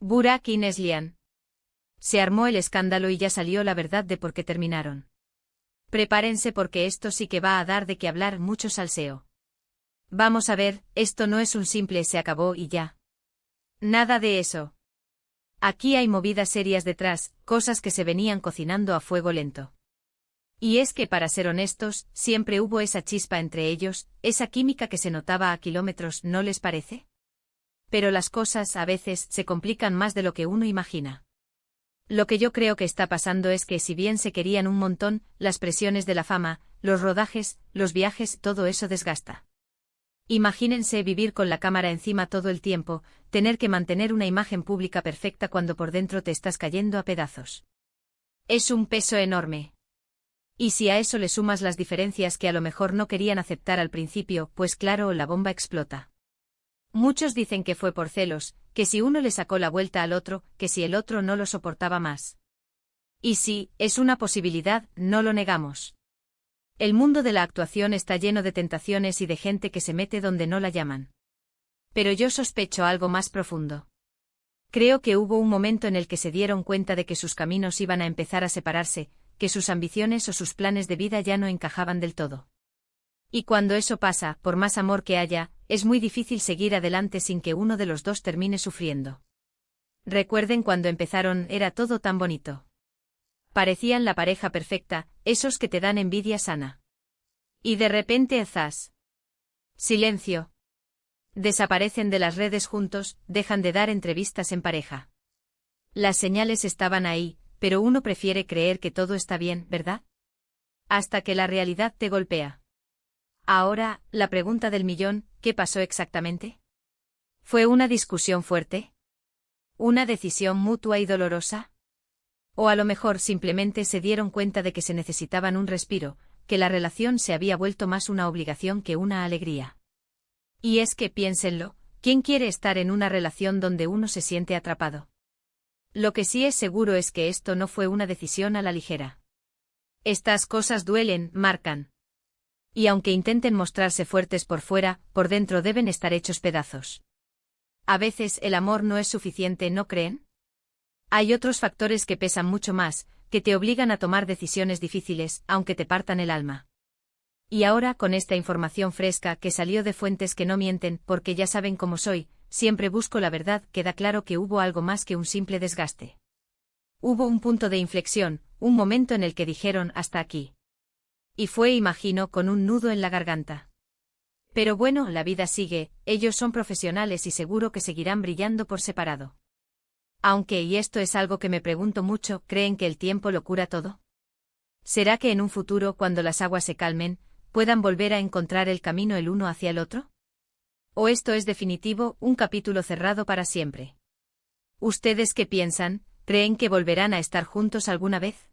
Burak y Neslihan. Se armó el escándalo y ya salió la verdad de por qué terminaron. Prepárense porque esto sí que va a dar de qué hablar, mucho salseo. Vamos a ver, esto no es un simple se acabó y ya. Nada de eso. Aquí hay movidas serias detrás, cosas que se venían cocinando a fuego lento. Y es que, para ser honestos, siempre hubo esa chispa entre ellos, esa química que se notaba a kilómetros, ¿no les parece? Pero las cosas, a veces, se complican más de lo que uno imagina. Lo que yo creo que está pasando es que si bien se querían un montón, las presiones de la fama, los rodajes, los viajes, todo eso desgasta. Imagínense vivir con la cámara encima todo el tiempo, tener que mantener una imagen pública perfecta cuando por dentro te estás cayendo a pedazos. Es un peso enorme. Y si a eso le sumas las diferencias que a lo mejor no querían aceptar al principio, pues claro, la bomba explota. Muchos dicen que fue por celos, que si uno le sacó la vuelta al otro, que si el otro no lo soportaba más. Y sí, es una posibilidad, no lo negamos. El mundo de la actuación está lleno de tentaciones y de gente que se mete donde no la llaman. Pero yo sospecho algo más profundo. Creo que hubo un momento en el que se dieron cuenta de que sus caminos iban a empezar a separarse, que sus ambiciones o sus planes de vida ya no encajaban del todo. Y cuando eso pasa, por más amor que haya, es muy difícil seguir adelante sin que uno de los dos termine sufriendo. Recuerden cuando empezaron, era todo tan bonito. Parecían la pareja perfecta, esos que te dan envidia sana. Y de repente, ¡zas! Silencio. Desaparecen de las redes juntos, dejan de dar entrevistas en pareja. Las señales estaban ahí, pero uno prefiere creer que todo está bien, ¿verdad? Hasta que la realidad te golpea. Ahora, la pregunta del millón, ¿qué pasó exactamente? ¿Fue una discusión fuerte? ¿Una decisión mutua y dolorosa? O a lo mejor simplemente se dieron cuenta de que se necesitaban un respiro, que la relación se había vuelto más una obligación que una alegría. Y es que piénsenlo, ¿quién quiere estar en una relación donde uno se siente atrapado? Lo que sí es seguro es que esto no fue una decisión a la ligera. Estas cosas duelen, marcan. Y aunque intenten mostrarse fuertes por fuera, por dentro deben estar hechos pedazos. A veces el amor no es suficiente, ¿no creen? Hay otros factores que pesan mucho más, que te obligan a tomar decisiones difíciles, aunque te partan el alma. Y ahora, con esta información fresca que salió de fuentes que no mienten, porque ya saben cómo soy, siempre busco la verdad, queda claro que hubo algo más que un simple desgaste. Hubo un punto de inflexión, un momento en el que dijeron hasta aquí. Y fue, imagino, con un nudo en la garganta. Pero bueno, la vida sigue, ellos son profesionales y seguro que seguirán brillando por separado. Aunque, y esto es algo que me pregunto mucho, ¿creen que el tiempo lo cura todo? ¿Será que en un futuro, cuando las aguas se calmen, puedan volver a encontrar el camino el uno hacia el otro? ¿O esto es definitivo, un capítulo cerrado para siempre? ¿Ustedes qué piensan? ¿Creen que volverán a estar juntos alguna vez?